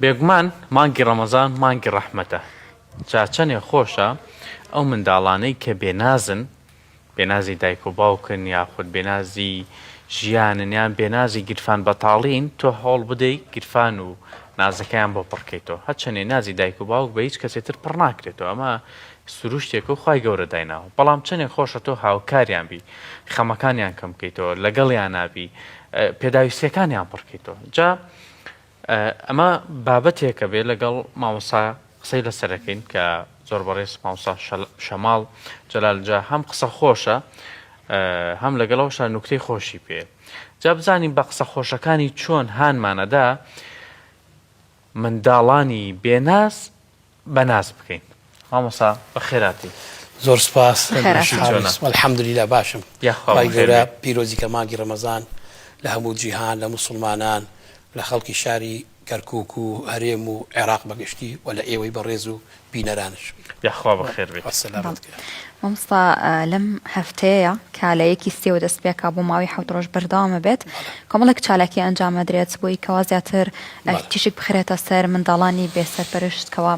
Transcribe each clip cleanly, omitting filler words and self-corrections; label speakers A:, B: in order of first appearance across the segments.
A: بێگومان مانگی ڕەمەزان مانگی ڕەحمەتە. جا چەندێک خۆشە ئەو منداڵانەی کە بێنازن، بێنازی دایک و باوکن یاخود بێنازی ژیانن یان بێنازی گیرفان بەتاڵین، تۆ هەوڵ بدەیت گیرفان و نازەکەیان بۆ پڕکەیتەوە. هەرچەندێ نازی دایک و باوک بە هیچ کەسێتر پڕ ناکرێتەوە، ئەمە سروشتێک و خی گەورە دایناوە. بەڵام چەندێک خۆشە تۆ هاوکاریان بی، خەمەکانیان کەم بکەیتەوە، لەگەڵیان نابی، پێداویستیەکانیان پڕکەیتەوە. جا ئەمە بابەتێکە بێ لەگەڵ مامۆستا قسەی لەسەرەکەین کە زۆر بەڕێز مامۆستا شەماڵ جەلالجا هەم قسە خۆشە هەم لەگەڵەوەشە نوکتەی خۆشی پێ. جا بزانین بە قسە خۆشەکانی چۆن هانمانەدا منداڵانی بێناز بەناز بکەین. مامۆستا بەخێراتی.
B: زۆر سپاس. الحەمدولillah باشم. خی گەورە پیرۆزی کە مانگی ڕەمەزان لە هەموو جیهان لە موسڵمانان لە خەڵکی شاری کەرکووک و هەرێم و عێراق بەگشتی و لە ئێوەی بەڕێز و بینەرانش.
A: یاخوا بەخێر بێت.
C: مامۆستا لەم هەفتەیە کالەیەکی سێوە دەست پێکا بۆ ماوەی 7 ڕۆژ بەردەوامە بێت کۆمەڵێک چالاکی ئەنجامەدرێت بۆی کەوا زیاتر تیشک بخرێتە سەر منداڵانی بێسەرپەرشتکەوە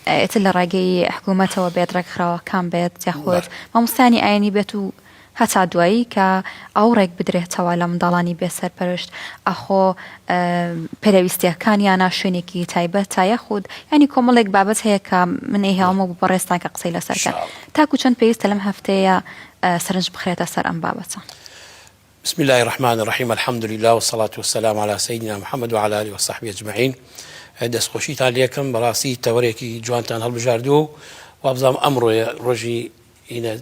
C: ئێتر لە ڕێگەی حکوومەتەوە بێت ڕێکخراوەکان بێت یاخود مامۆستانی ئاینی بێت و هەتا دوایی کە ئەو ڕێک بدرێتەوە لە منداڵانی بێسەرپەرشت ئەخۆ پێدەویستیەکانیانە شوێنێکی تایبەت تا یەخود ینی کۆمەڵێک بابەت هەیە کە من ئێهاومە بۆ بەڕێستان کە قسەی لەسەرکە تاکو چەند پێویستە لەم هەفتەیە سەرنج بخرێتە سەر ئەم بابەتە.
B: بسم الله الرحمن الرحيم الحمد لله والصلاة والسلام على سيدنا محمد وعلى آله وصحبه أجمعين. دەستخۆشیتان لێکم بەڕاستی تەوەرێکی جوانتان هەڵبژاردووە و وابزانم ئەمڕۆ ڕۆژی ئینە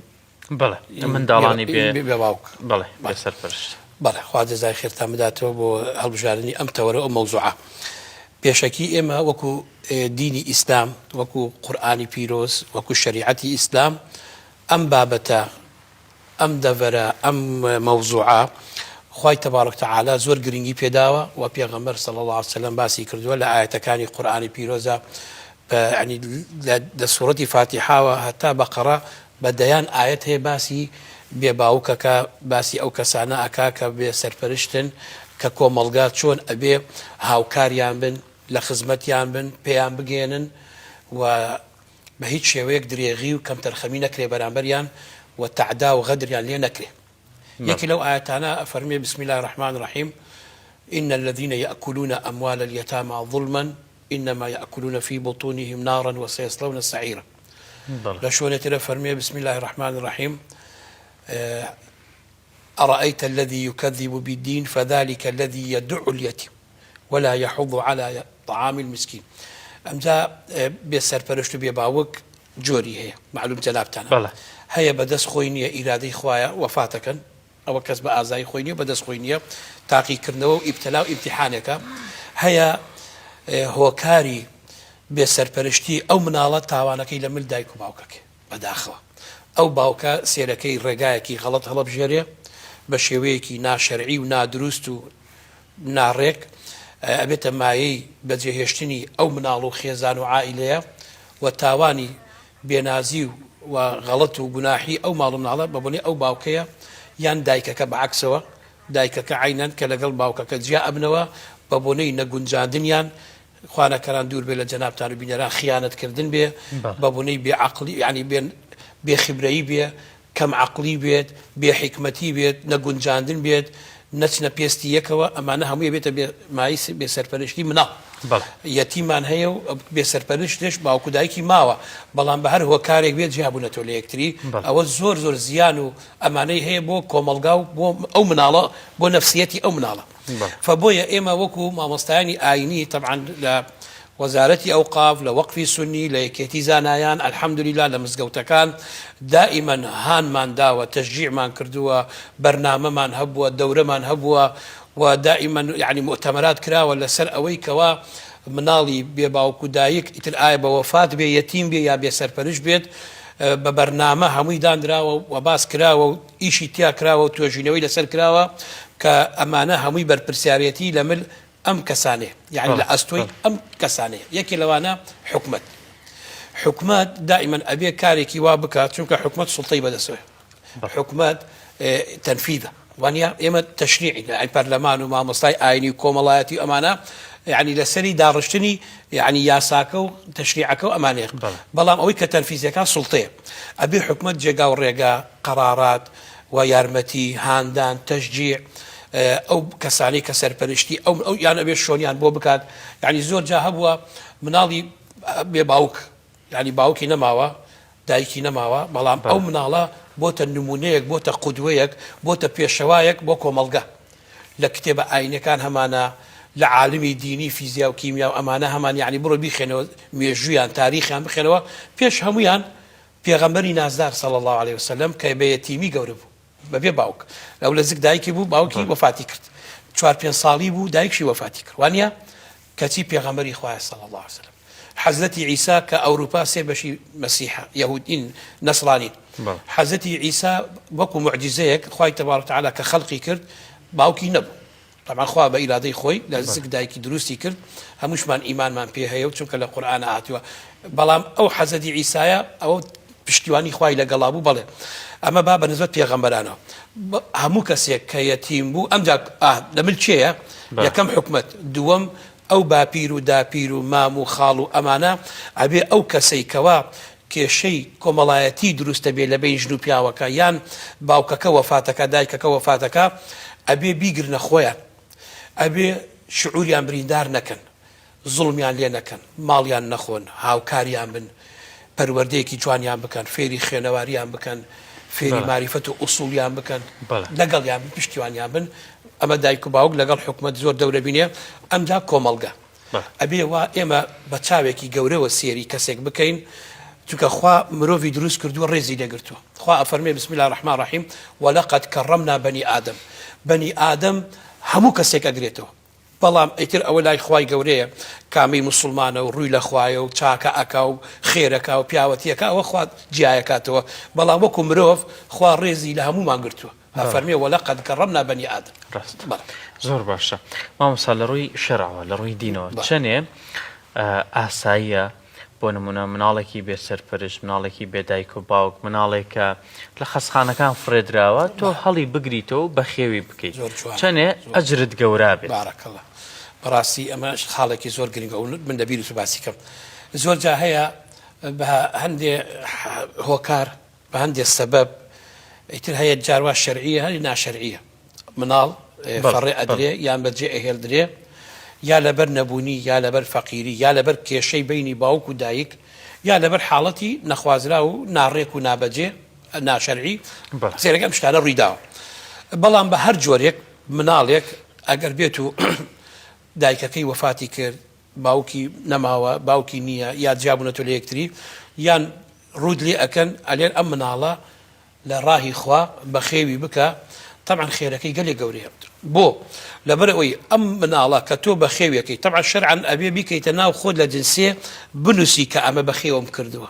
A: بەڵێ منداڵانی
B: بێ باوک
A: بەڵێ بێسەرپەرشت.
B: بەڵێ خوا جەزای خێرتان بداتەوە بۆ هەڵبژاردننی ئەم تەوەرە ئەو مەوزوعە. پێشەکی ئێمە وەکو دینی ئیسلام وەکو قورئانی پیرۆز وەکو شەریعەتی ئیسلام ئەم بابەتە ئەم دەڤەرە ئەم مەوزوعە خوای تەبارەک تەعالا زۆر گرنگی پێداوە و پێغەمبەر صلی الله علیه وسلم باسی کردووە لە ئاەتەکانی قورئانی پیرۆزە ینی لە سوورەتی فاتیحاوە هەتا بەقەڕە بەدەیان ئاەت هەیە باسی بێ باوکەکە باسی ئەو کەسانە ئەکا کە بێ سەرپەرشتن کە کۆمەڵگا چۆن ئەبێ هاوکاریان بن لە خزمەتیان بن پێیان بگێنن و بە هیچ شێوەیەک درێغی و کەم تەرخەمی نەکرێ بەرامبەریان و تەعدا و غەدریان لێ نەکرێ. یەکی لەو ئاەتانە فەرمێ بسم الله الرحمن الرحيم إن الذين يأكلون أموال اليتامى ظلما إنما يأكلون في بطونهم نارا وسيصلون سعيرا. لشونة فرمية بسم الله الرحمن الرحيم أرأيت الذي يكذب بالدين فذلك الذي يدع اليتيم ولا يحض على طعام المسكين. أمزا بيسر فرشتو بيباوك جوري هي معلوم جنابتنا هيا بدس خوينية إرادي خوايا وفاتكا أو كسب أعزائي خوينية بدس خوينية تاقي كرنو ابتلاء امتحانك هيا هو كاري بێسەرپەرشتی ئەو مناڵە تاوانەکەی لە مل دایک و باوکەکە بەداخەوە ئەو باوکە سێرەکەی ڕێگایەکی غەڵەت هەڵەبژێرێ بە شێوەیەکی ناشەرعی و نادروست و ناڕێک ئەبێتە مایەی بەجێهێشتنی ئەو مناڵ و خێزان و عائیلەیە و تاوانی بێنازی و غەڵەت و گوناحی ئەو ماڵ و مناڵە بەبوونی ئەو باوکەیە یان دایکەکە بەعکسەوە دایکەکە عینەن کە لەگەڵ باوکەکە جیا ئەبنەوە بەبوونەی نەگونجاندنیان خوانەکەران دوور بێ لە جەنابتان و بینەران خیانەتکردن بێ بەبوونەی بێعەقلی ینی بێخیبرەیی بێ کەم عەقلی بێت بێحیکمەتی بێت نەگونجاندن بێت نەچنە پێستی یەکەوە ئەمانە هەمووی بێتە مای بێسەرپەرشتی مناڵ. یەتیمان هەیە و بێسەرپەرشتش باوکو دایکی ماوە بەڵام بە هەر هۆکارێک بێت جیابوونەتەوە لە یەکتری ئەوە زۆر زۆر زیان و ئەمانەی هەیە بۆ کۆمەڵگا و بۆ ئەو مناڵە بۆ نەفسیەتی ئەو مناڵە. فبويا إما وكو ما مستعاني آيني طبعا لوزارة أوقاف لوقف سني لكيتي زانايان الحمد لله لمزقوتا كان دائما هان من داوة تشجيع من كردوا برنامج من هبوا دورة من هبوا ودائما يعني مؤتمرات كرا ولا سر أوي كوا منالي بيباوكو دايك إتل آية بوفاة بي يتيم بي يا بي سرپرش بيت ببرنامج همي دان دراوة وباس كراوة إيشي تيا كراوة وتوجينوي لسر كراوة كأمانة همي بربرسياريتي لمل أم كسانة يعني لأستوي أم كسانة يكي لوانا حكمات دائما أبي كاري كي وابكا چونك حكمات سلطي بدسوي حكمات تنفيذة وانیا ئێمە تەشریعی ئەی پەرلەمان و مامۆستای ئاینی و کۆمەڵایەتی و ئەمانە یعنی لەسەری داڕشتنی یعنی یاساکە و تەشریعەکە و ئەمانەیە بەڵام ئەوەی کە تەنفیزیەکان سوڵتەیە ئەبێ حکومەت جێگا و ڕێگا قەرارات و یارمەتی هاندان تەشجیع ئەو کەسانی کە سەرپەرشتی ئەو یان ئەبێ شۆنیان بۆ بکات یعنی زۆر جا هەبووە مناڵی بێ باوک یعنی باوکی نەماوە دایکی نەماوە بەڵام ئەو مناڵە بۆتە نمونەیەک بۆتە قودوەیەک بۆتە پێشەوایەک بۆ کۆمەلگا لە کتێبە ئاینەکان هەمانە لە عالمی دینی فیزیا و کیمیا و ئەمانە هەمان یعنی بڕۆ بیخێنەوە مێژویان تاریخیان بخێنەوە پێش هەمویان پێغەمبەری نازدار صلی الله عليه وسلم کە بە یەتیمی گەورە بوو بەبێ باوک لەو لە زیک دایکی بوو باوکی وەفاتی کرد 4-5 ساڵی بوو دایکشی وەفاتی کرد وانە کەچی پێغەمبەری خوایە صلی الله عليه وسلم حەزرەتی عیسا کە ئەوروپا سێ بەشی مەسیحە یەهودین نەسڕانی حەزرەتی عیسا وەکو معجزەیەک خوای تەبارەک وتعالا کە خەڵقی کرد باوکی نەبوو طبعا خوا بە ئیرادەی خۆی لە زیک دایکی دروستی کرد هەمووشمان ئیمانمان پێ هەیە و چونکە لە قورئان هاتووە بەڵام ئەو حەزرەتی عیسایە ئەوە پشتیوانی خوای لەگەڵا بوو بەڵێ ئەمە با بەنسبەت پێغەمبەرانەوە هەموو کەسێک کە یەتیم بوو ئەمجا لە ملکێیە یەکەم حکومەت دووەم ئەو باپیر و داپیر و مام و خاڵ و ئەمانە ئەبێ ئەو کەسەی کەوا کێشەی کۆمەڵایەتی دروستە بێ لە بین ژن و پیاوەکە یان باوکەکە وەفاتەکە دایکەکە وەفاتەکە ئەبێ بیگرنە خۆیان ئەبێ شعوریان بریندار نەکەن زوڵمیان لێ نەکەن ماڵیان نەخۆن هاوکاریان بن پەروەردەیەکی جوانیان بکەن فێری خوێنەواریان بکەن فێری معریفەت و ئوسوڵیان بکەن لەگەڵیان پشتیوانیان بن ئەمە دایک و باوک لەگەڵ حکومەت زۆر دەورە بینێ ئەمجا کۆمەڵگە ئەبێ وا ئێمە بە چاوێکی گەورەوە سێری کەسێک بکەین چونکە خوا مرۆڤی دروست کردووە ڕێزی لێگرتووە خوا ئەفەرمێ بسم الله الرحمن الرحیم وەلەقەد کەڕەمنا بەنی ئادەم بەنی ئادەم هەموو کەسێک ئەگرێتەوە بەڵام ئیتر ئەوە لای خوای گەورەیە کامی مسلمانە و ڕووی لە خوایە و چاکە ئەکا و خێرەکە و پیاوەتیەکە ئەوە خوا جیایەکاتەوە بەڵام وەکو مرۆڤ خوا ڕێزی لە هەمومان گرتووە فەرمێ وەلەقەد کەڕەمنا بەنی ئادەم
A: زۆر باشە مامۆستا لە ڕووی شەرعەوە لە ڕووی دینەوە چەنێ ئاساییە بۆ نمونە مناڵێکی بێ سەرپەرش مناڵێکی بێدایک و باوک مناڵێکە لە خەسخانەکان فرێدراوە تۆ هەڵی بگریتەوە بە خێوی بکەیت چەنێ ئەجرت گەورا بێت
B: بارەکەڵە بەڕاستی ئەمە خاڵێکی زۆر گرنگە و من دەبیر و باسی کەم زۆر جا هەیە بە هەندێ هۆکار بە هەندێ سەبەب ئیتر هەیە جاروا شەرعیە هەری ناشەرعیە مناڵ فەڕێ ئەدرێ یان بەجێ ئەهێڵدرێ یا لەبەر نەبوونی یا لەبەر فەقیری یا لەبەر کێشەی بینی باوک و دایک یا لەبەر حاڵەتی نەخوازرا و ناڕێک و نابەجێ ناشەرعی سێرەکەم شتانە ڕوویداوە بەڵام بە هەر جۆرێک مناڵێک ئەگەر بێت و دایکەکەی وەفاتی کرد باوکی نەماوە باوکی نییە یا جیابوونەتۆ لە یەکتری یان ڕوود لێ ئەکەن ئەلێن ئەم مناڵە لە ڕاهی خوا بە خێوی بکە طبعا خێرەکەی گەلێ گەورەیە بۆ لەبەر ئەوەی ئەم مناڵە کە تۆ بە خێویەکەی طبعا شەرعاً ئەبێ بیکەیتە ناو خۆت لە جنسێ بنووسی کە ئەمە بە خێوم کردووە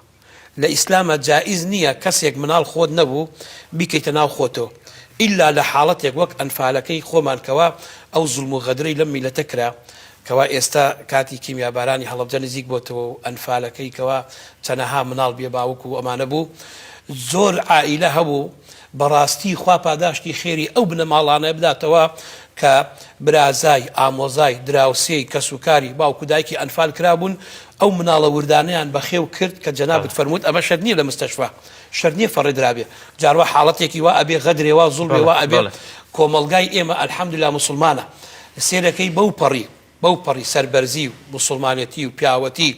B: لە ئیسلامە جائز نییە کەسێک مناڵ خۆت نەبوو بیکەیتە ناو خۆتەوە ئیلا لە حاڵەتێک وەک ئەنفالەکەی خۆمانکەوە ئەو زوڵم و غەدرەی لەم میلەتە کرا کەوا ئێستا کاتی کیمیابارانی هەڵەبجە نزیک بۆتەوە و ئەنفالەکەی کەوا چەنەها مناڵ بێ باوک و ئەمانە بوو زۆر عائیلە هەبوو بەڕاستی خوا پاداشتی خێری ئەو بنەماڵانە بداتەوە کە برازای ئامۆزای دراوسێی کەسوکاری باوکو دایکی ئەنفال کرابوون ئەو مناڵە وردانیان بە خێو کرد کە جەنابەت فەرمووت ئەمە شەر نییە لە مستەشفا شەر نییە فەڕێدرابێ جاروە حاڵەتێکی وا ئەبێ غەدرێ وا زوڵبێ وا ئەبێ کۆمەڵگای ئێمە ئەلحەمدوللا مسلمانە سێرەکەی بەو پەڕی سەربەرزی و مسلمانەتی و پیاوەتی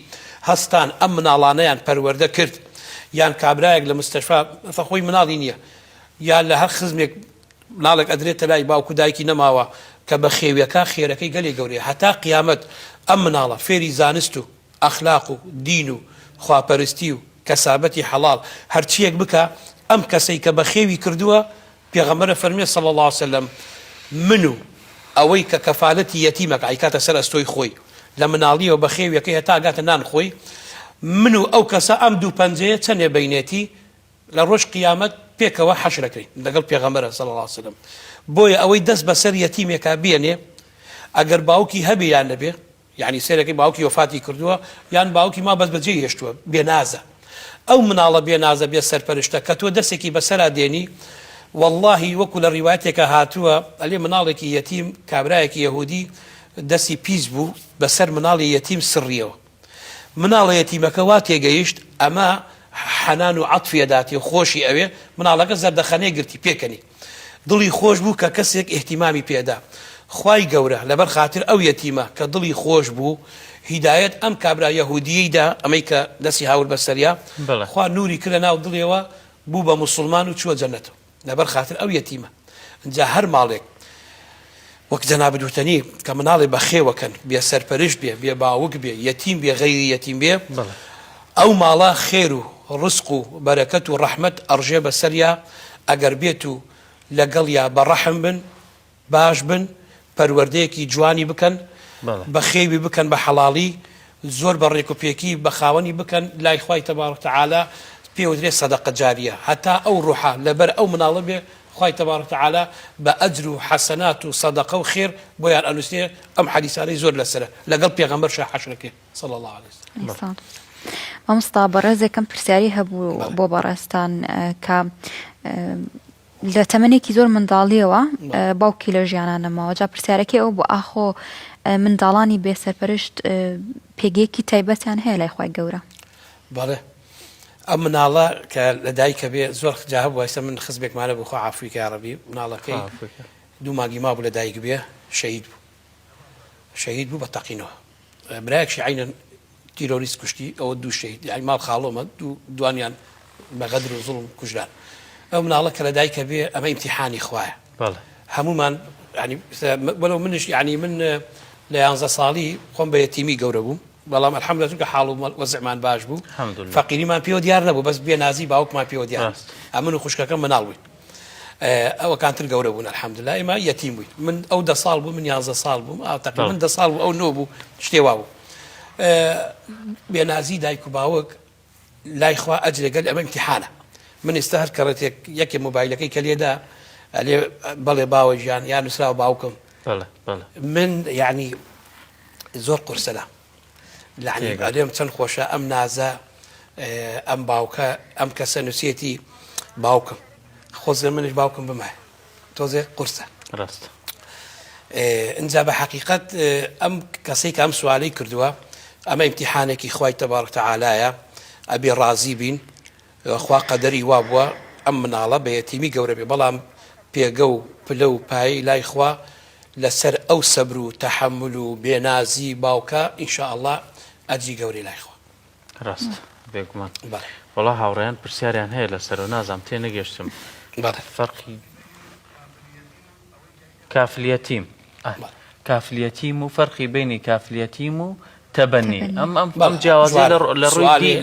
B: هەستان ئەم مناڵانەیان پەروەردە کرد یان کابرایەک لە مستەشفا خۆی مناڵی نییە یا لە هەر خزمێک مناڵێک ئەدرێتە لای باوکو دایکی نەماوە کە بە خێویەکە خێرەکەی گەلێ گەورەیە هەتا قیامەت ئەم مناڵە فێری زانست و ئەخلاق و دین و خواپەرستی و کەسابەتی حەڵاڵ هەرچیەک بکە ئەم کەسەی کە بە خێوی کردووە پێغەمبەر فەرمێ صلی الله عليه وسلم من و ئەوەی کە کەفالەتی یەتیمەکە ئایکاتە سەر ئەستۆی خۆی لە مناڵیەوە بە خێویەکەی هەتا گاتە نان خۆی من و ئەو کەسە ئەم دوو پەنجەیە چەندێ بینێتی لە ڕۆژ قیامەت پێکەوە حەشرەکەین لەگەڵ پێغەمبەرە صلی الله عليه وسلم بۆیە ئەوەی دەست بەسەر یەتیمێکا بێنێ ئەگەر باوکی هەبێ یان نەبێ یعنی سێرەکەی باوکی وفاتی کردووە یان باوکی ما بەس بەجێ هێشتووە بێنازە ئەو مناڵە بێنازە بێ سەرپەرشتە کە تۆ دەستێکی بەسەرا دێنی والله وەکو لە ڕیواتێکە هاتووە ئەلێ مناڵێکی یەتیم کابرایەکی یەهودی دەستی پیس بوو بەسەر مناڵی یەتیم سڕیەوە مناڵە یەتیمەکە وا تێگەیشت ئەمە حەنان و عەتفێداتی خۆشی ئەوێ مناڵەکە زەردەخەنەی گرتی پێکەنی دڵی خۆش بوو کە کەسێک ئیحتیمامی پێدا خوای گەورە لەبەر خاتر ئەو یەتیمە کە دڵی خۆش بوو هیدایەت ئەم کابرا یەهودییدا ئەمەی کە دەستی هاور بەسەریا خوا نوری کردە ناو دڵیەوە بوو بە موسڵمان و چووە جەنەتەوە لەبەر خاتر ئەو یەتیمە اینجا هەر ماڵێک وەک جەناب دوتنی کە مناڵی بەخێوەکەن بێ سەرپەرش بێ بێ باوک بێ یەتیم بێ غەیری یەتیم بێ ئەو ماڵە خێر و ڕزق و بەرەکەت و ڕەحمەت ئەڕژێ بەسەریا ئەگەر بێت و لەگەڵ یا بەڕەحم بن باش بن پەروەردەیەکی جوانی بکەن بە خێوی بکەن بە حەڵاڵی زۆر بە ڕێک و پێکی بە خاوەنی بکەن لای خوای تەبارەک وتەعالە پێوترێ سەدەقە جاریە هەتا ئەو ڕوحە لەبەر ئەو مناڵە بێ خوای تەبارەک وتەعالە بە ئەجر و حەسەنات و سەدەقە و خێر بۆیان ئەنووسێ ئەم حەدیثانەی زۆر لەسەرە لەگەڵ پێغەمبەر حەشرەکێ صلی الله عليه وسلم.
C: مامۆستا بەڕێزێکم پرسیاری هەبوو بۆ بەڕێستان کە لە تەمەنێکی زۆر منداڵیەوە باوکی لە ژیانانەمەوە جا پرسیارەکەی ئەو بۆ ئاخۆ منداڵانی بێسەرپەرشت پێگەیەکی تایبەتیان هەیە لای خوای گەورە
B: بەڵێ ئەم مناڵە کە لە دایکە بێ زۆر جا هەبوو وایسە من خزمێکمانە بخوا عەفویکە یا ڕەبی مناڵەکەی دوو مانگی مابوو لە دایک بێ شەهید بوو بە تەقینەوە برایەکشی عینەن تیرۆریست کوشتی ئەوە دوو شەهید یعنی ماڵ خاڵۆمە دوانیان بە غەدر و زوڵم کوژران ئەو مناڵە کە لە دایکە بێ ئەمە ئیمتیحانی خوایە هەمومان ینی بەلەو منش ینی من لە 11 ساڵی خۆم بە یەتیمی گەورە بووم بەڵام الحەمدولله چونکە حاڵ و وەزعمان باش بوو فەقیریمان پێوە دیار نەبوو بەس بێنازی باوکمان پێوە دیار ئەمن و خوشکەکەم مناڵ بووین ئەوە کانتر گەورە بوون الحەمدولله ئێمە یەتیم بووین من ئەو 10 ساڵ بوو من 11 ساڵ بووم تقریبا 10 ساڵ بوو ئەو 9 بوو شتێوا بوو بێنازی دایک و باوک لای خوا ئەجرێگەل ئەمە امتحانە من ئێستا هەر کەڕێتێک یەکێ مۆبایلەکەی کە لێدا ئەلێ بەڵێ باوە ژیان یان نووسراوە باوکم من یعنی زۆر قورسەدا لعنی ئەلێم چەند خۆشە ئەم نازە ئەم باوکە ئەم کەسە نووسێتی باوکم خۆزگە منش باوکم بمایە تۆزێ قورسە
A: ڕاست
B: اینجا بە حەقیقەت ئەم کەسەی کە ئەم سوالەی کردووە ئەمە ئیمتیحانێکی خوای تەبارەک وتەعالایە ئەبێ ڕازی بین خوا قەدەری وا بووە ئەم مناڵە بە یەتیمی گەورە بێ بەڵام پێگە و پلە و پایی لای خوا لەسەر ئەو سەبر و تەحەمل و بێنازی باوکە ئینشاءالله ئەجری گەورەی لای خوا
A: ڕاست بێگومان وەڵا هاوڕێیان پرسیاریان هەیە لەسەر و نازام تێ نەگەشتم فەرقی کافلیەتیم کافلیەتیم و فەرقی بینی کافلیەتیم و تەبەنی ئەم جیاوازی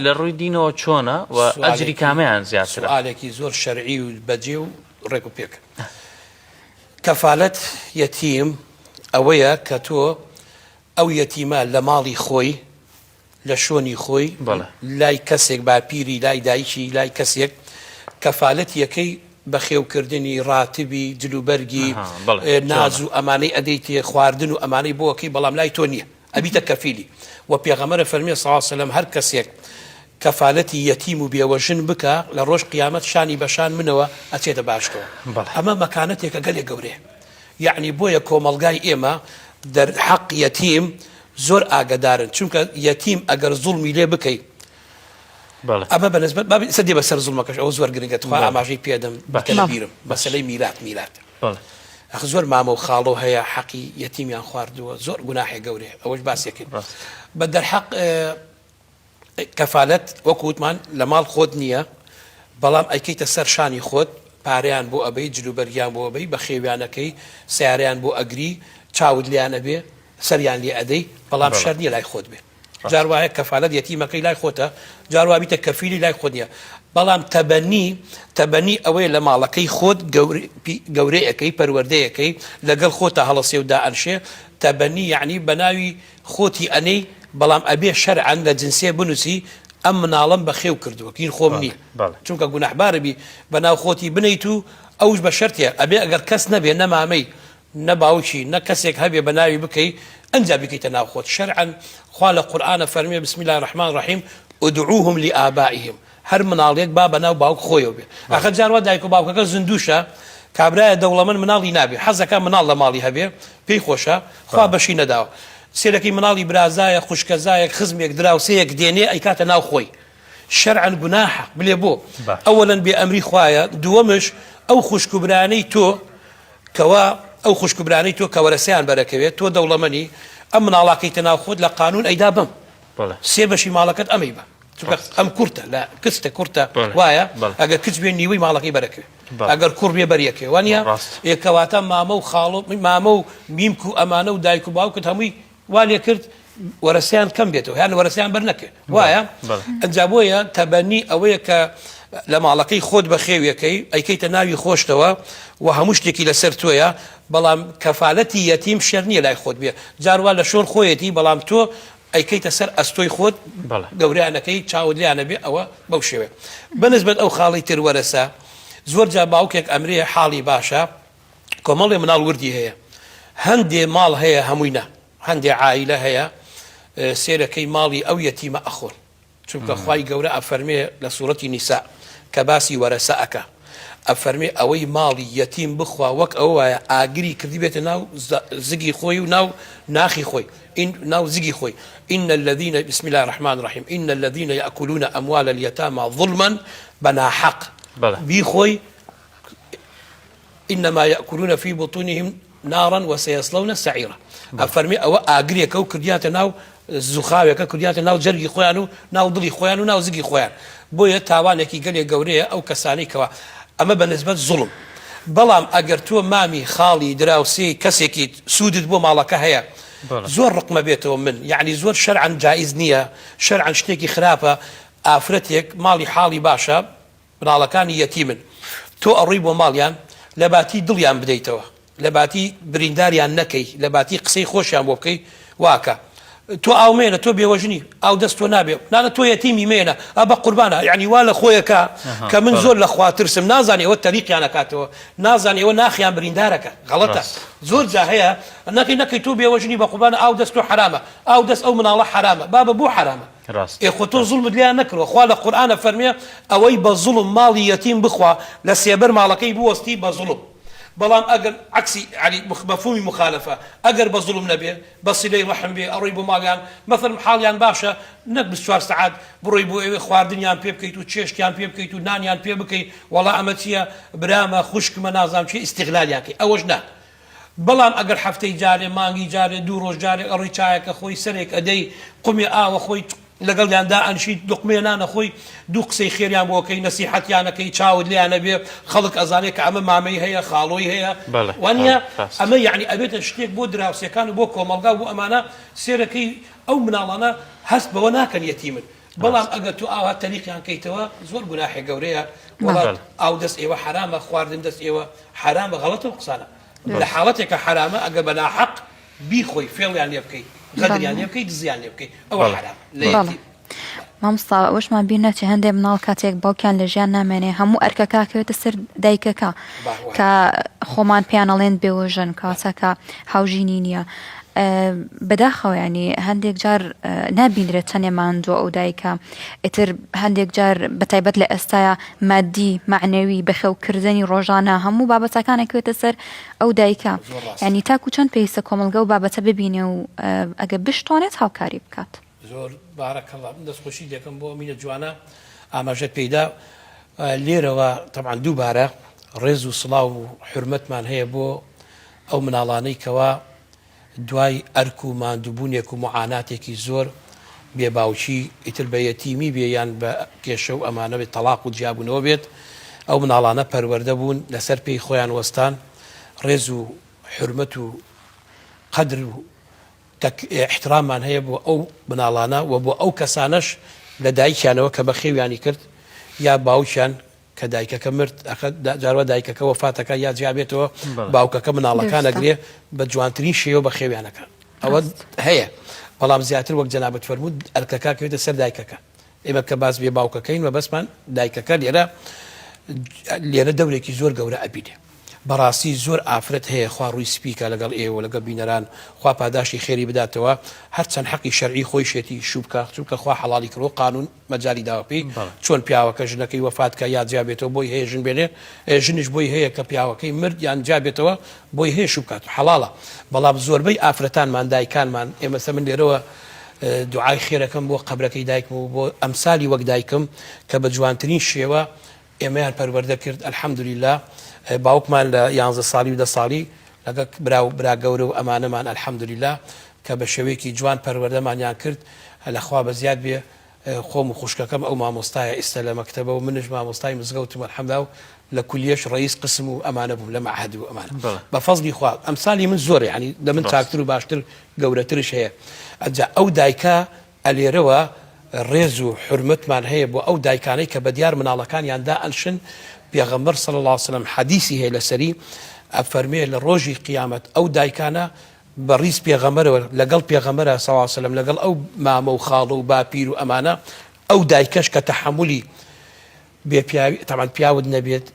A: لە ڕووی دینەوە چۆنە و ئەجری کامیان زیاترە
B: سوالێکی زۆر شەرعی و بەجێ و ڕێک و پێک کەفالەت یەتیم ئەوەیە کە تۆ ئەو یەتیمە لە ماڵی خۆی لە شوۆنی خۆی لای کەسێک باپیری لای دایکی لای کەسێک کەفالەت یەکەی بەخێوکردنی ڕاتبی جلوبەرگی ناز و ئەمانەی ئەدەیتێ خواردن و ئەمانەی بۆکەی بەڵام لای تۆ نییە ئەبیتە کەفیلی و پێغەمبەر فەرمیێ صلی الله علیه وسلم هەر کەسێک کەفالەتی یەتیم و بێوەژن بکە لە ڕۆژ قیامەت شانی بەشان منەوە ئەچێتە باشکەوە ئەمە مەکانەتێکە گەلێک گەورەیە یعنی بۆیە کۆمەڵگای ئێمە دەرحەق یەتیم زۆر ئاگدارن چونکە یەتیم ئەگەر زوڵمی لێ بکەیت ئەمە بەنسبەت سەدی بەسەر زوڵمەکەش ئەوە زۆر گرنگە خوا ئاماژەی پێدەم بەکەلە بیرم مەسەلەی میلات ئەخ زۆر مامە و خاڵۆ هەیە حەقی یەتیمیان خواردووە زۆر گوناحی گەورەیە ئەوەش باسێکن بە دەرحەق کەفالەت وەکووتمان لە ماڵ خۆت نییە بەڵام ئەیکەیتە سەر شانی خۆت پارەیان بۆ ئەبەی جلوبەرگیان بۆ ئەبەی بە خێویانەکەی سیارەیان بۆ ئەگری چاود لیانە بێ سەریان لێ ئەدەی بەڵام شەر نییە لای خۆت بێ جاروایە کەفالەت یەتیمەکەی لای خۆتە جاروا بیتە کەفیلی لای خۆت نییە بەڵام تەبەنی ئەوەیە لە ماڵەکەی خۆت گەورەیەکەی پەروەردەیەکەی لەگەڵ خۆتە هەڵەسێ و دائەنشێ تەبەنی یعنی بە ناوی خۆتی ئەنەی بەڵام ئەبێ شەرعەن لە جنسێ بنووسی ئەم مناڵم بەخێو کردووە کین خۆم نییە چونکە گوناحبارەبی بە ناو خۆتی بنیت و ئەوش بە شەرتێ ئەبێ ئەگەر کەس نەبێ نەمامەی نەباوکی نە کەسێک هەبێ بە ناوی بکەی ئەنجا بکەیتە ناو خۆت شەرعەن خوا لە قورئانە فەرمێ بسم الله الرحمن الرحیم ادعوهم لآبائهم هەر مناڵێک با بەناو باوک خۆیەوە بێ ئاخە جاروا دایک و باوکەکە زندوشە کابرایە دەوڵەمەند مناڵی نابێ حەزەکە مناڵ لە ماڵی هەبێ پێی خۆشە خوا بەشی نەداوە سێرەکەی مناڵی برازایە خوشکەزایەک خزمێک دراوسەیەک دێنێ ئەیکاتە ناو خۆی شەرعەن گوناحە بلێ بۆ ئەوەلەن بێ ئەمری خوایە دووەمش ئەو خوشکوبرانەی تۆ کەوا ئەو خوشکوبرانەی تۆ کە وەرەسەیان بەرەکەوێت تۆ دەوڵەمەنی ئەم مناڵاکەیتە ناو خۆت لە قانون ئەیدا بم سێ بەشی ماڵەکەت ئەمەی بە ئەم کورتە لە کستە کورتە وایە ئەگەر کچ بێ نیوەی ماڵەکەی بەرەکەوێت ئەگەر کوڕ بێ بەریەکێ وانە کەواتە مامە و خاڵۆ مامە و میمک و ئەمانە و دایک و باوکت هەمووی وا لێ کرد وەرەسیان کەم بێتەوە یان وەرەسیان بەرنەکرد وایە ئەنجابۆیە تەبەنی ئەوەیە کە لە ماڵەکەی خۆت بە خێویەکەی ئەیکەیتە ناوی خۆشتەوە و هەموو شتێکی لەسەر تۆیە بەڵام کەفالەتی یەتیم شەر نییە لای خۆت بێ جاروا لە شۆن خۆیەتی بەڵام تۆ ئەیکەیتە سەر ئەستۆی خۆت گەوریانەکەی چاود لیانە بێ ئەوە بەو شێوێ بەنسبەت ئەو خاڵی تر وەرەسە زۆر جا باوکێک ئەمرێ حاڵی باشە کۆمەڵێ مناڵ وردی هەیە هەندێ ماڵ هەیە هەمووی نە هەندێ عائیلە هەیە سێرەکەی ماڵی ئەو یەتیمە ئەخۆن چونکە خوای گەورە ئەفەرمێ لە سوورەتی نیسا کە باسی وەرەسە ئەکا ئەفەرمێ ئەوەی ماڵی یەتیم بخوا وەک ئەو وایە ئاگری کردی بێتە ناو زگی خۆی و ناو ناخی خۆی ناو زگی خۆی إن الذين بسم الله الرحمن الرحيم إن الذين يأكلون أموال اليتامى ظلما بنا حق بيخوي إنما يأكلون في بطونهم نارا وسيصلون سعيرا أفرمي أو أجري كو كرديات ناو زخاوي كرديات ناو جري خوانو ناو ضلي خوانو ناو زقي خوان بويا تاوانك قال يا جوريه أو كساني كوا أما بالنسبة ظلم بلام أجرتو مامي خالي دراوسي كسيكي سودت بو مالك هيا زور رقم بيته من يعني زور شرعا جائز نية شرعا شتيكي خرافة آفرتك مالي حالي باشا منالكان يتيمن تو قريب وماليان لباتي دليان بديتوا لباتي برينداريان نكي لباتي قسي خوشيان بوبكي واكا تو او مينا تو بيوجني او دستو نابي لا تو يتيمي مينا ابا قربانا يعني ولا خويا كمن زول الاخوات ترسم نازاني والطريق انا كاتو نازاني وناخيان بريندارك غلطه زور جاهيه انك تو بيوجني بقربانا او دستو حرامه او دس او من الله حرامه بابا بو حرامه اخوتو ظلم لي نكره اخوا القران فرمي اوي بظلم مالي يتيم بخوا لسيبر مالكي بو وستي بظلم بلام أجر عكسي يعني مفهوم مخالفة أجر بظلم نبي بس لي رحم بي قريب ماليان مثلا حاليان باشا نقبس شوار ساعات بريبو إخوار دنيان بيبكيتو تشيشكيان بيبكيتو نانيان بيبكي والله أمتيا برامة خشك منازم شيء استغلال ياكي أوجنا بلام أجر حفتي جاري مانجي جاري دوروش جاري أريتشايك أخوي سريك أدي قمي وأخوي لەگەڵ یاندا ئەنشی دقمێنانە خۆی دوو قسەی خێریان بۆکەی نەسیحەتیانەکەی چاود لیانە بێ خەڵک ئەزانێت کە ئەمە مامەی هەیە خاڵۆی هەیە وانە ئەمە یعنی ئەبێتە شتێک بۆ دراوسەکان و بۆ کۆمەلگا بۆ ئەمانە سێرەکەی ئەو مناڵانە هەست بەوە ناکەن یەتیمن بەڵام ئەگەر تو ئاوا تەریقیان کەیتەوە زۆر گوناحی گەورەیە وڵات ئاو دەست ئێوە حرامە خواردن دەست ئێوە حرامە غەڵەتە قسانە لە حاڵەتێکە حرامە ئەگە بەناحەق بیخۆی فێڵیان لێ بکەیت غەدریان لێ بکەیت دزیان لێ بکەیت ئەوە حرام لە یەتیم
C: مامۆستا وەشمان بیر نەچێ هەندێک مناڵ کاتێک باوکیان لە ژیان نامێنێ هەموو ئەرکەکە کەوێتە سەر دایکەکە کە خۆمان پێیانەڵێن بێوەژن کاتەکە هاوژینی نییە بەداخەوە ینی هەندێک جار نابینرێت چەندێمان دووە ئەو دایکە ئیتر هەندێک جار بەتایبەت لە ئێستاە مادی معنەوی بەخێوکردنی ڕۆژانە هەموو بابەتەکانێکوێتە سەر ئەو دایکە ینی تاکو چەند پێویستە کۆمەلگە و بابەتە ببینێ و ئەگە بشتوانێت هاوکاری بکات
B: زۆر بارەکەڵا من دەستخۆشی دەکەم بۆ مینە جوانە ئاماژەت پێیدا لێرەوە تەبعاً دووبارە ڕێز و سڵاو و حورمەتمان هەیە بۆ ئەو مناڵانەی کەوا دوای ئەرک و ماندووبوونێک و معاناتێکی زۆر بێباوچی ئیتر بە یەتیمی بێ یان بە کێشە و ئەمانە بێت تەلاق و جیابوونەوە بێت ئەو مناڵانە پەروەردە بوون لەسەر پێی خۆیان وەستان ڕێز و حورمەت و قەدر و احترامان هەیە بۆ ئەو مناڵانە و بۆ ئەو کەسانش لە دایکیانەوە کە بە خێویانی کرد یا باوکیان کە دایکەکە مرد جاروە دایکەکە وەفاتەکە یا جیابێتەوە باوکەکە مناڵەکان ئەگرێ بە جوانترین شێوە بە خێویانەکە ئەوە هەیە بەڵام زیاتر وەک جەنابەت فەرموود ئەرکەکە کەوێتە سەر دایکەکە ئێمە کە باس بێ باوکەکەین و بەسمان دایکەکە لێرە دەورێکی زۆر گەورە ئەبینێ بەڕاستی زۆر ئافرەت هەیە خوا ڕووی سپیکە لەگەڵ ئێوە لەگەڵ بینەران خوا پاداشی خێری بداتەوە هەرچەند حەقی شەرعی خۆی شێتی شوبکە چونکە خوا حەڵالی کردەوە قانون مەجای داوە پێی چۆن پیاوەکە ژنەکەی وەفاتکە یا جیابێتەوە بۆی هەیە ژن بێنێ ژنیش بۆی هەیە کە پیاوەکەی مرد یان جیابێتەوە بۆی هەیە شوبکات حەڵاڵە بەڵام زۆربەی ئافرەتانمان دایکانمان ئێمە من لێرەوە دوعای خێرەکەم بۆ قەبرەکەی دایکم و بۆ ئەمسالی وەک دایکم کە بە جوانترین شێوە ئێمەیان پەروەردە کرد الحەمدولله باوکمان لە 11 ساڵی و 10 ساڵی لەگە برا گەورە و ئەمانەمان الحەمدولله کە بە شێوەیەکی جوان پەروەردەمانیان کرد لەخوا بە زیاد بێ خۆم و خوشکەکەم ئەو مامۆستایە ئێستا لە مەکتەبە و منش مامۆستای مزگەوتم الحەمدا و لە کولیەش ڕئیس قسم و ئەمانە بووم لە معهد و ئەمانە بە فەزلی خوا ئەمسالی من زۆر یعنی لە من چاکتر و باشتر گەورەترش هەیە ئەجا ئەو دایکە ئەلێرەوە ڕێز و حرمەتمان هەیە بۆ ئەو دایکانەی کە بە دیار مناڵەکانیاندا ئەنشن پێغەمبەر صلی الله عليه وسلم حەدیثی هەیە لەسەری ئەفەرمێ لە ڕۆژی قیامەت ئەو دایکانە بەڕیز پێغەمبەرەوە لەگەڵ پێغەمبەرە صلی الله عليه وسلم لەگەڵ ئەو مامە و خاڵە و باپیر و ئەمانە ئەو دایکەش کە تەحەمولی بێ پیاوی تەمان پیاوت نەبێت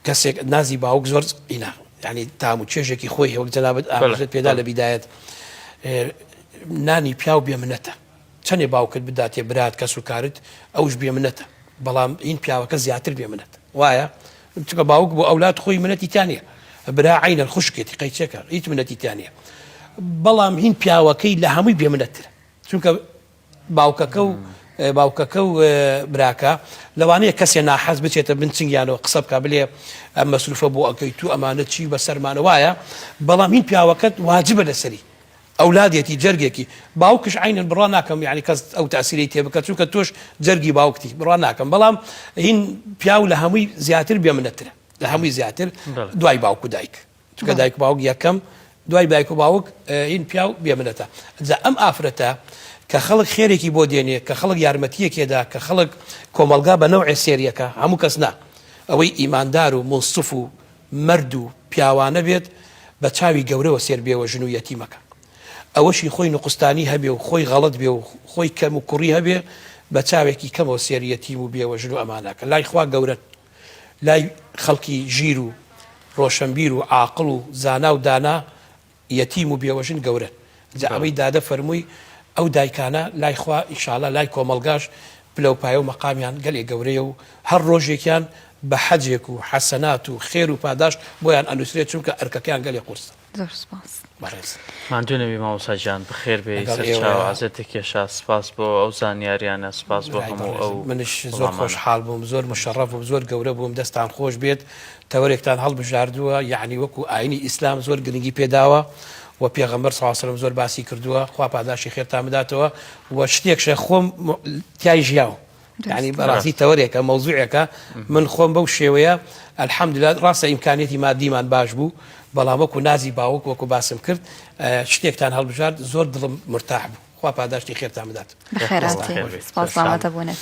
B: کەسێک نازی باوک زۆر ئینا یعنی تام و چێژێکی خۆی وەک جەنابەت ئاماژەت پێدا لە بیدایەت نانی پیاو بێمنەتە چەندێ باوکت بداتێ برات کەس و کارت ئەوش بێمنەتە بەڵام این پیاوەکە زیاتر بێمنەت وایە چکە باوک بۆ ئەولاد خۆی منەتی تانیە برا عینە خوشکێتی قەیچێکە هیچ منەتی تانیە بەڵام هین پیاوەکەی لە هەمووی بێمنەتر چونکە باوکەکە و براکە لەوانەیە کەسێ ناحەز بچێتە بنچنگیانەوە قسە بکە بلێ ئەم مەسروفە بۆ ئەەکەی تو ئەمانە چی بەسەرمانە وایە بەڵام هین پیاوەکەت واجبە لەسەری ئەولادێتی جەرگێکی باوکش عینەن بڕوا ناکەم یعنی کەس ئەو تاسیری تێ بکە چونکە تۆش جەرگی باوکتی بڕوا ناکەم بەڵام هین پیاو لە هەمووی زیاتر بێمنەترە لە هەمووی زیاتر دوای باوک و دایک چونکە دایک باوک یەکەم دوای دایک و باوک هین پیاو بێمنەتە جا ئەم ئافرەتە کە خەڵک خێرێکی بۆ دێنێ کە خەڵک یارمەتیەکێدا کە خەڵک کۆمەلگا بە نەوعێ سێریەکە هەموو کەس نا ئەوەی ئیماندار و منصف و مرد و پیاوانە بێت بە چاوی گەورەوە سێر بێەوە ژن و یەتیمەکە ئەوەشی خۆی نقستانی هەبێ و خۆی غەڵت بێ و خۆی کەم و کوڕی هەبێ بە چاوێکی کەمەوە سێر یەتیم و بێەوە ژن و ئەمانەکە لای خوا گەورەت لای خەڵکی ژیر و ڕۆشنبیر و عاقڵ و زانا و دانا یەتیم و بێوەژن گەورە جا ئەوەی دادە فەرمووی ئەو دایکانە لای خوا ئینشاءالله لای کۆمەلگاش پلەپایە و مەقامیان گەلێ گەورەیە و هەر ڕۆژێکیان بە حەجێک و حەسەنات و خێر و پاداش بۆیان ئەنووسرێت چونکە ئەرکەکەیان گەلێ قورسە
C: زۆر سپاس
A: ماندوونەوی مامۆساجان بخێر بێ سەرچاو عەزەتێکێشا سپاس بۆ ئەو زانیاریانە سپاس بۆ هەموو ئەو
B: منش زۆر خۆشحاڵ بووم زۆر مشەڕەف بووم زۆر گەورە بووم دەستان خۆش بێت تەوەرێکتان هەڵبژاردووە یعنی وەکو ئاینی ئیسلام زۆر گرنگی پێداوە و پێغەمبەر صلی الله علیه و سلم زۆر باسی کردووە خوا پاداشی خێرتان بداتەوە و شتێکشە خۆم تیای ژیاو يعني بەڕاستی تەوەرێکە مەوزوعێکە من خۆم بەو شێوەیە الحەمدولله ڕاستە ئیمکانیەتی مادیمان باش بوو بەڵام وەکو نازی باوک وەکو باسم کرد شتێکتان هەڵبژارد زۆر دڵم مرتاح بوو خوا پاداشتی خێرتان بدات
C: بەخێراتێ سپاس زەحمەتە بوونێت